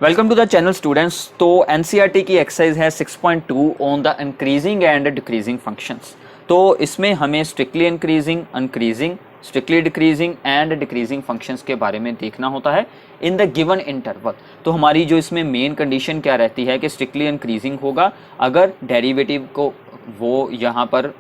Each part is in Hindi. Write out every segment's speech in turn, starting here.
Welcome to the channel students. तो एनसीईआरटी की एक्सरसाइज है 6.2 on the increasing and decreasing functions. तो इसमें हमें strictly increasing, increasing, strictly decreasing and decreasing functions के बारे में देखना होता है इन द गिवन इंटरवल। तो हमारी जो इसमें मेन कंडीशन क्या रहती है कि स्ट्रिक्टली इंक्रीजिंग होगा अगर डेरिवेटिव को वो यहाँ पर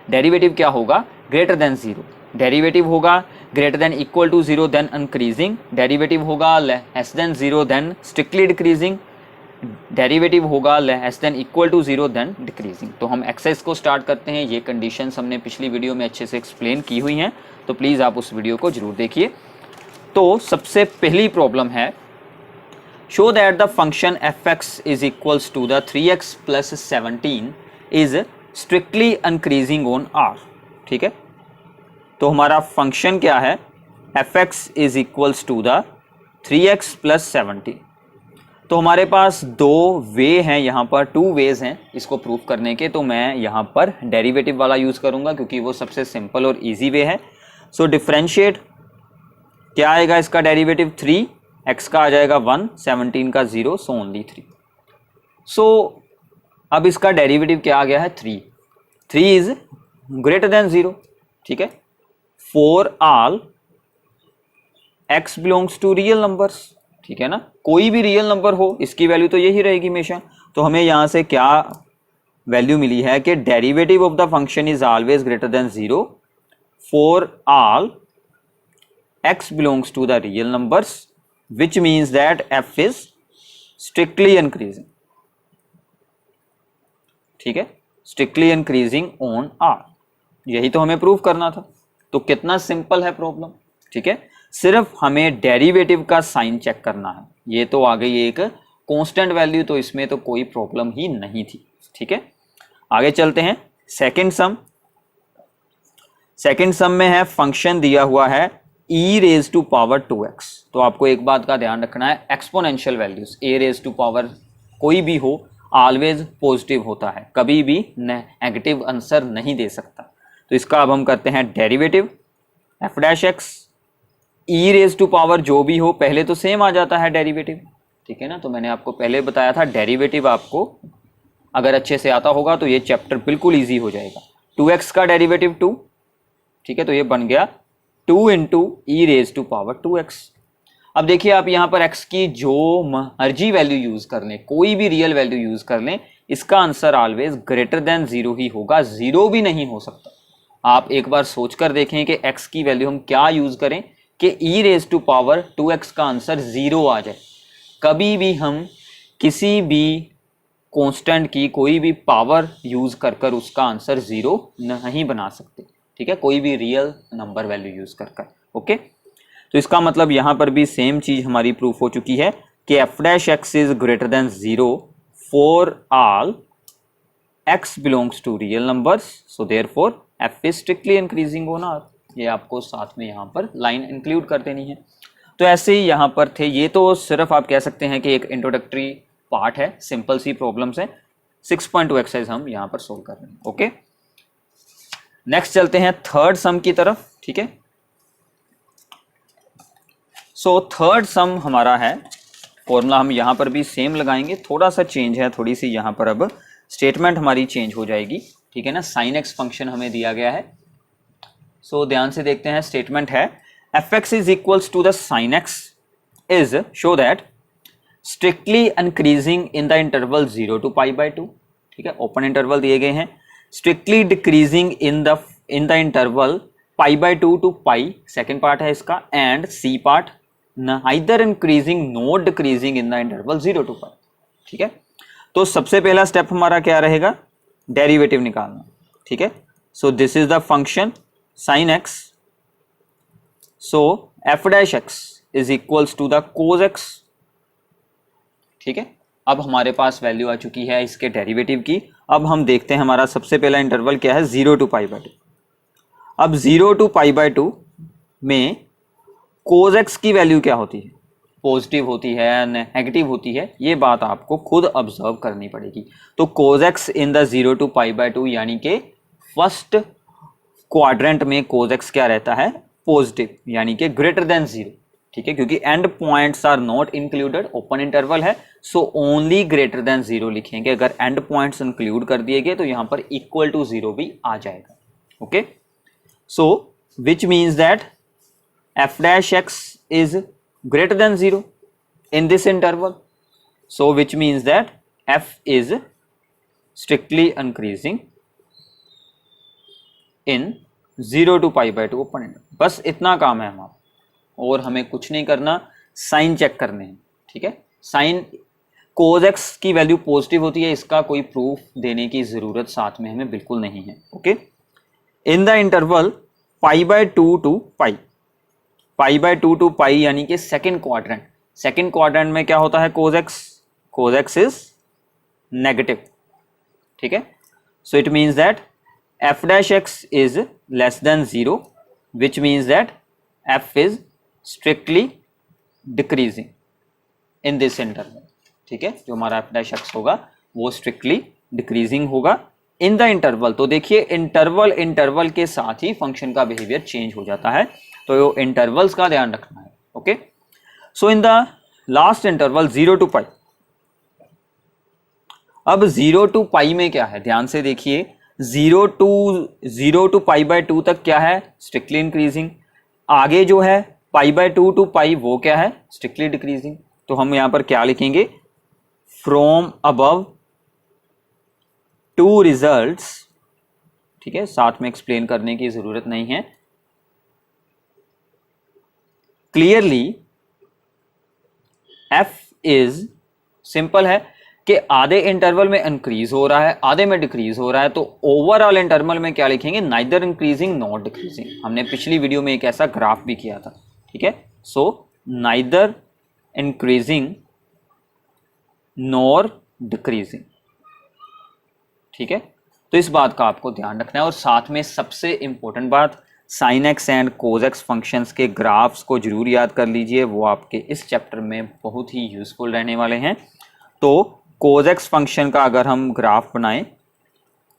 डेरिवेटिव क्या होगा ग्रेटर देन जीरो, डेरिवेटिव होगा greater than equal to zero then increasing, derivative होगा less than zero then strictly decreasing, derivative होगा less than equal to zero then decreasing. तो हम एक्सरसाइज को स्टार्ट करते हैं। ये कंडीशंस हमने पिछली वीडियो में अच्छे से एक्सप्लेन की हुई हैं, तो प्लीज़ आप उस वीडियो को जरूर देखिए। तो सबसे पहली प्रॉब्लम है show that the function F X is equals to the 3x plus 17 is strictly increasing on R. ठीक है, तो हमारा फंक्शन क्या है, F X is equals to the 3x plus 17। तो हमारे पास दो वे हैं, यहाँ पर टू वेज हैं इसको प्रूव करने के। तो मैं यहाँ पर डेरिवेटिव वाला यूज़ करूँगा क्योंकि वो सबसे सिंपल और इजी वे है। सो डिफरेंशिएट क्या आएगा इसका डेरिवेटिव 3, x का आ जाएगा 1, 17 का 0, सो ओनली 3। सो अब इसका डेरिवेटिव क्या आ गया है 3 इज ग्रेटर देन 0। ठीक है, for all x belongs to real numbers. ठीक है ना, कोई भी रियल नंबर हो इसकी वैल्यू तो यही रहेगी हमेशा। तो हमें यहाँ से क्या वैल्यू मिली है कि derivative of the function is always greater than 0 for all x belongs to the real numbers, which means that f is strictly increasing। ठीक है, strictly increasing on r, यही तो हमें प्रूव करना था। तो कितना सिंपल है प्रॉब्लम। ठीक है, सिर्फ हमें डेरिवेटिव का साइन चेक करना है। ये तो आ गई एक कांस्टेंट वैल्यू, तो इसमें तो कोई प्रॉब्लम ही नहीं थी। ठीक है, आगे चलते हैं। सेकंड सम में है फंक्शन दिया हुआ है e raise to power 2x। तो आपको एक बात का ध्यान रखना है, exponential values a raise to power कोई भी हो ऑलवेज पॉजिटिव होता है, कभी भी नेगेटिव आंसर नहीं दे सकता। तो इसका अब हम करते हैं derivative f dash x, e raise to power जो भी हो पहले तो सेम आ जाता है डेरिवेटिव। ठीक है ना, तो मैंने आपको पहले बताया था डेरिवेटिव आपको अगर अच्छे से आता होगा तो ये चैप्टर बिल्कुल ईजी हो जाएगा। 2x का डेरिवेटिव 2। ठीक है, तो ये बन गया 2 into E raise to power 2x। अब देखिए आप यहाँ पर x की जो मर्जी वैल्यू यूज कर लें, कोई भी रियल वैल्यू यूज कर लें, इसका आंसर ऑलवेज ग्रेटर देन 0 ही होगा, 0 भी नहीं हो सकता। आप एक बार सोच कर देखें कि x की वैल्यू हम क्या यूज करें कि ई रेज टू पावर 2x का आंसर 0 आ जाए। कभी भी हम किसी भी कांस्टेंट की कोई भी पावर यूज कर कर उसका आंसर 0 नहीं बना सकते। ठीक है, कोई भी रियल नंबर वैल्यू यूज कर कर। ओके, तो इसका मतलब यहाँ पर भी सेम चीज हमारी प्रूफ हो चुकी है कि F dash X is greater than 0 for all x belongs to real numbers, so therefore f is strictly increasing on r। ये आपको साथ में यहाँ पर लाइन इंक्लूड कर देनी है। तो ऐसे ही यहाँ पर थे, ये तो सिर्फ आप कह सकते हैं कि एक इंट्रोडक्टरी पार्ट है, सिंपल सी प्रॉब्लम्स है। 6.2 एक्सरसाइज हम यहाँ पर सोल्व कर रहे हैं। ओके, नेक्स्ट चलते हैं थर्ड सम की तरफ। ठीक है, सो थर्ड सम हमारा है, फॉर्मूला हम यहाँ पर भी सेम लगाएंगे, थोड़ा सा चेंज है, थोड़ी सी यहाँ पर अब स्टेटमेंट हमारी चेंज हो जाएगी। ठीक है ना, साइन एक्स फंक्शन हमें दिया गया है। सो ध्यान से देखते हैं, स्टेटमेंट है F X is equals to the sine X is show that strictly increasing in the interval 0 to π/2। ठीक है, ओपन इंटरवल दिए गए हैं। Strictly decreasing in the interval π/2 to π, second part है इसका, and C part neither increasing not decreasing in the interval 0 to π। ठीक है, तो सबसे पहला स्टेप हमारा क्या रहेगा, डेरिवेटिव निकालना। ठीक है, so this is the function sine X, so F dash X is equals to the cos X. ठीक है, अब हमारे पास वैल्यू आ चुकी है इसके डेरिवेटिव की। अब हम देखते हैं हमारा सबसे पहला इंटरवल क्या है, 0 to π/2। अब 0 to π/2 में कोस एक्स की वैल्यू क्या होती है, पॉजिटिव होती है नेगेटिव होती है, ये बात आपको खुद ऑब्जर्व करनी पड़ेगी। तो cos x in the 0 to π/2 यानी कि फर्स्ट क्वाड्रेंट में कोस एक्स क्या रहता है, पॉजिटिव, यानी कि ग्रेटर देन 0। ठीक है, क्योंकि end points are not included, open interval है, सो ओनली ग्रेटर देन 0 लिखेंगे। अगर एंड पॉइंट्स इंक्लूड कर दिए गए तो यहां पर इक्वल टू 0 भी आ जाएगा। Okay, so which means that f dash x is greater than 0 in this interval, so which means that f is strictly increasing in 0 to pi by 2 open interval। बस इतना काम है हमारा, और हमें कुछ नहीं करना, साइन चेक करने हैं। ठीक है, साइन cos x की वैल्यू पॉजिटिव होती है, इसका कोई प्रूफ देने की जरूरत साथ में हमें बिल्कुल नहीं है। Okay, in the interval pi by 2 to pi, pi by 2 to pi यानी कि सेकेंड क्वाड्रेंट, सेकेंड क्वाड्रेंट में क्या होता है cos x इज नेगेटिव। ठीक है, so it means that f dash x is less than 0, which means that f is strictly decreasing in this interval। ठीक है, जो हमारा f dash x होगा वो strictly decreasing होगा इन द इंटरवल। तो देखिए इंटरवल के साथ ही फंक्शन का बिहेवियर चेंज हो जाता है, तो इंटरवल्स का ध्यान रखना है। Okay, so in the last interval 0 to pi, अब 0 टू पाई में क्या है, ध्यान से देखिए, 0 टू पाई बाय 2 तक क्या है, स्ट्रिक्टली इंक्रीजिंग। आगे जो है पाई बाय 2 टू पाई वो क्या है, स्ट्रिक्टली डिक्रीजिंग। तो हम यहां पर क्या लिखेंगे, फ्रॉम अबव टू रिजल्ट्स। ठीक है, साथ में एक्सप्लेन करने की जरूरत नहीं है, क्लियरली f इज सिंपल है कि आधे इंटरवल में इंक्रीज हो रहा है, आधे में डिक्रीज हो रहा है, तो ओवरऑल इंटरवल में क्या लिखेंगे, नाइदर इंक्रीजिंग नॉट डिक्रीजिंग। हमने पिछली वीडियो में एक ऐसा ग्राफ भी किया था। ठीक है, so neither increasing nor decreasing. ठीक है, तो इस बात का आपको ध्यान रखना है। और साथ में सबसे इंपॉर्टेंट बात, sine X and cos X functions के ग्राफ्स को जरूर याद कर लीजिए, वो आपके इस चैप्टर में बहुत ही यूजफुल रहने वाले हैं। तो कोज एक्स फंक्शन का अगर हम ग्राफ बनाएं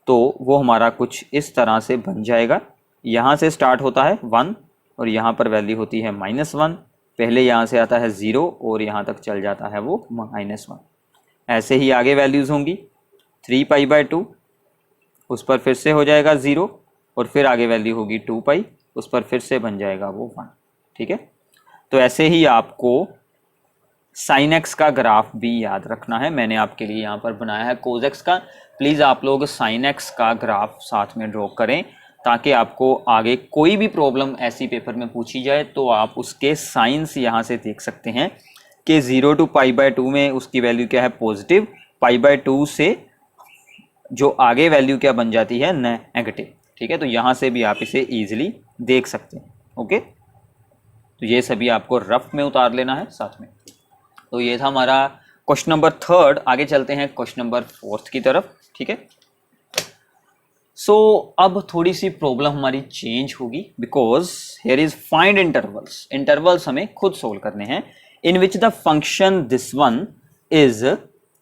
तो वो हमारा कुछ इस तरह से बन जाएगा। यहाँ से स्टार्ट होता है 1 और यहाँ पर वैल्यू होती है -1, पहले यहाँ से आता है 0 और यहाँ तक चल जाता है वो -1। ऐसे ही आगे वैल्यूज़ होंगी 3 पाई बाय 2, उस पर फिर से हो जाएगा 0 और फिर आगे वैल्यू होगी 2 पाई, उस पर फिर से बन जाएगा वो 1। ठीक है, तो ऐसे ही आपको साइन एक्स का ग्राफ भी याद रखना है। मैंने आपके लिए यहाँ पर बनाया है कोज एक्स का, प्लीज़ आप लोग साइन एक्स का ग्राफ साथ में ड्रॉ करें, ताकि आपको आगे कोई भी प्रॉब्लम ऐसी पेपर में पूछी जाए तो आप उसके साइंस यहाँ से देख सकते हैं कि 0 टू पाई बाय 2 में उसकी वैल्यू क्या है, पॉजिटिव, पाई बाय 2 से जो आगे वैल्यू क्या बन जाती है, नेगेटिव। ठीक है, तो यहाँ से भी आप इसे ईजिली देख सकते हैं। ओके, तो ये सभी आपको रफ में उतार लेना है साथ में। तो ये था हमारा क्वेश्चन नंबर 3। आगे चलते हैं क्वेश्चन नंबर 4 की तरफ। ठीक है, सो अब थोड़ी सी प्रॉब्लम हमारी चेंज होगी, because here is find intervals. Intervals हमें खुद सोल्व करने हैं, in which the function this one is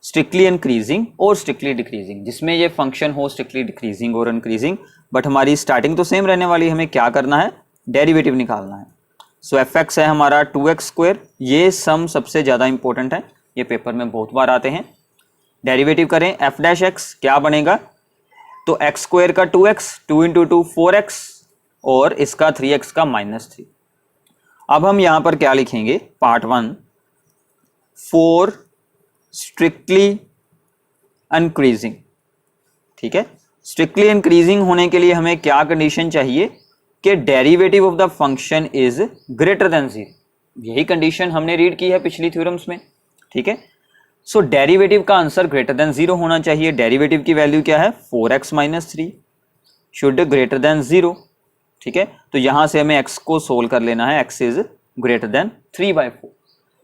strictly increasing और स्ट्रिक्टली डिक्रीजिंग, जिसमें ये फंक्शन हो स्ट्रिक्टली डिक्रीजिंग और इंक्रीजिंग, बट हमारी स्टार्टिंग तो सेम रहने वाली है। हमें क्या करना है, डेरिवेटिव निकालना है। सो एफ एक्स है हमारा 2x², ये सम सबसे ज़्यादा इंपॉर्टेंट है, ये पेपर में बहुत बार आते हैं। डेरिवेटिव करें एफ डैश एक्स, क्या बनेगा, तो x² का 2x, 2 × 2 4x और इसका 3x का -3। अब हम यहाँ पर क्या लिखेंगे, पार्ट 1 4 स्ट्रिक्टली इंक्रीजिंग। ठीक है, स्ट्रिक्टली इंक्रीजिंग होने के लिए हमें क्या कंडीशन चाहिए कि derivative of the function is greater than 0। यही कंडीशन हमने रीड की है पिछली थ्योरम्स में। ठीक है, सो डेरिवेटिव का आंसर ग्रेटर देन 0 होना चाहिए। डेरिवेटिव की वैल्यू क्या है, 4x - 3 शुड ग्रेटर देन 0। ठीक है, तो यहां से हमें x को सोल्व कर लेना है, x इज ग्रेटर देन 3/4,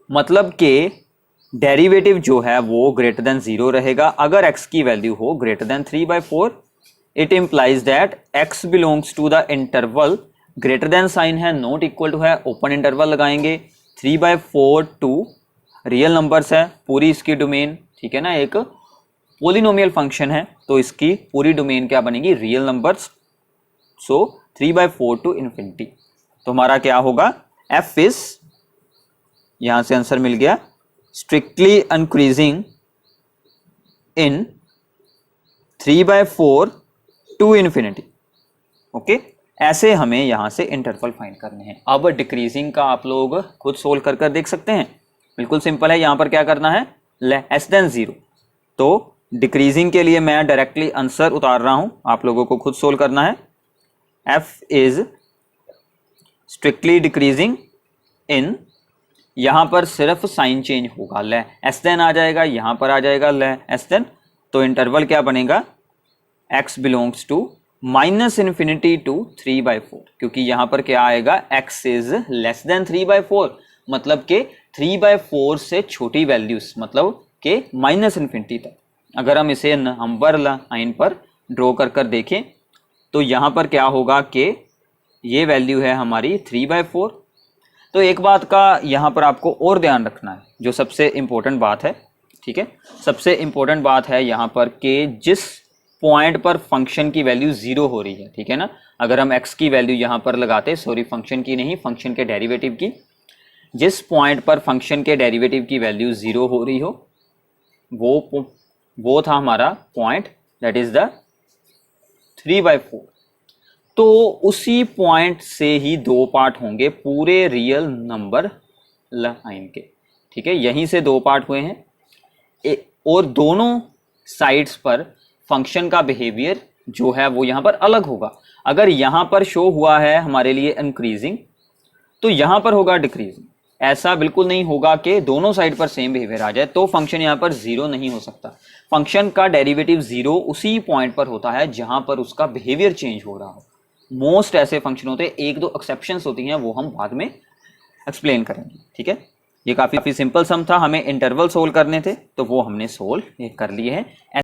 मतलब कि डेरिवेटिव जो है वो ग्रेटर देन 0 रहेगा अगर x की वैल्यू हो greater than 3/4। It implies that x belongs to the interval, greater than sign है, नॉट इक्वल टू है, ओपन इंटरवल लगाएंगे। 3/4 टू रियल नंबर्स है, पूरी इसकी डोमेन। ठीक है ना, एक पोलिनोमियल फंक्शन है तो इसकी पूरी डोमेन क्या बनेगी, real numbers. So 3/4 to infinity, तो हमारा क्या होगा, f इज यहां से आंसर मिल गया strictly increasing in 3/4 to infinity. Okay, ऐसे हमें यहां से इंटरवल फाइंड करने हैं। अब डिक्रीजिंग का आप लोग खुद सोल्व कर कर देख सकते हैं, बिल्कुल सिंपल है। यहां पर क्या करना है, लेस देन 0। तो डिक्रीजिंग के लिए मैं डायरेक्टली आंसर उतार रहा हूं, आप लोगों को खुद सोल्व करना है। f इज स्ट्रिक्टली डिक्रीजिंग इन, यहां पर सिर्फ साइन चेंज होगा, लेस देन आ जाएगा, यहां पर आ जाएगा लेस देन, तो इंटरवल क्या बनेगा, x बिलोंग्स टू -∞ टू 3/4, क्योंकि यहां पर क्या आएगा, x इज लेस देन 3/4, मतलब के 3/4 से छोटी वैल्यूज, मतलब के -∞ तक। अगर हम इसे नंबर लाइन पर ड्रॉ कर कर देखें तो यहां पर क्या होगा कि ये वैल्यू है हमारी 3/4। तो एक बात का यहां पर आपको और ध्यान रखना है, जो सबसे इंपॉर्टेंट बात है, ठीक है, सबसे इंपॉर्टेंट बात है यहां पर कि जिस पॉइंट पर फंक्शन की वैल्यू 0 हो रही है, ठीक है ना, अगर हम x की वैल्यू यहां पर लगाते, सॉरी फंक्शन की नहीं, फंक्शन के डेरिवेटिव की, जिस पॉइंट पर फंक्शन के डेरिवेटिव की वैल्यू 0 हो रही हो वो था हमारा पॉइंट, दैट इज द 3/4। तो उसी पॉइंट से ही दो पार्ट होंगे पूरे रियल नंबर लाइन के, ठीक है, यहीं से दो पार्ट हुए हैं और दोनों साइड्स पर फंक्शन का बिहेवियर जो है वो यहां पर अलग होगा। अगर यहां पर शो हुआ है हमारे लिए इंक्रीजिंग, तो यहां पर होगा डिक्रीजिंग। ऐसा बिल्कुल नहीं होगा कि दोनों साइड पर सेम बिहेवियर आ जाए, तो फंक्शन यहां पर 0 नहीं हो सकता। फंक्शन का डेरिवेटिव 0 उसी पॉइंट पर होता है जहां पर उसका बिहेवियर चेंज हो रहा हो। मोस्ट ऐसे फंक्शन होते हैं, एक दो एक्सेप्शंस होती हैं, वो हम बाद में एक्सप्लेन करेंगे, ठीक है। ये काफी सिंपल सम था, हमें इंटरवल सोल्व करने थे, तो वो हमने सोल्व कर लिए हैं।